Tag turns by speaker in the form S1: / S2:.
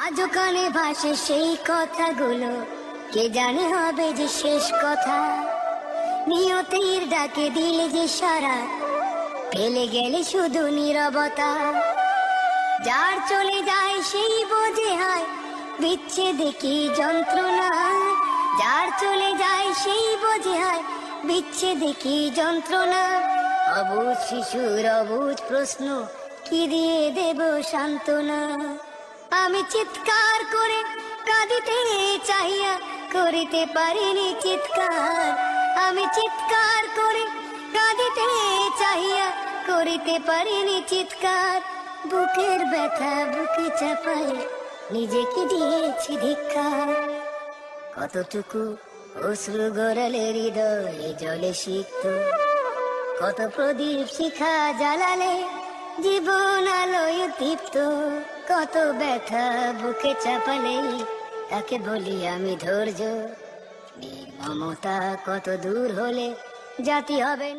S1: আজও কানে ভাসে সেই কথাগুলো, কে জানে হবে যে শেষ কথা। নিয়তির ডাকে দিলে যে সারা, ফেলে গেলে শুধু নীরবতা। যার চলে যায় সেই বোঝে হয় বিচ্ছেদে কি যন্ত্রণা। যার চলে যায় সেই বোঝে হয় বিচ্ছেদে কি যন্ত্রণা। অবুঝ শিশুর অবুঝ প্রশ্ন, কি দিয়ে দেব সান্ত্বনা। আমি চিৎকার করে কাঁদিতে চাহিয়া করিতে পারিনি চিৎকার। আমি চিৎকার করে কাঁদিতে চাহিয়া করিতে পারিনি চিৎকার। বুকের ব্যথা বুকে চাপায় নিজেকে দিয়েছি ধিক্কার। কতটুকু অশ্রু গড়ালে হৃদয়ে জলে সিক্ত, কত প্রদীপ শিখা জ্বালালে জীবন আলোয় দীপ্ত। কত ব্যথা বুকে চাপালে তাকে বলি আমি ধৈর্য। নির্মমতা কত দূর হলে জাতি হবে।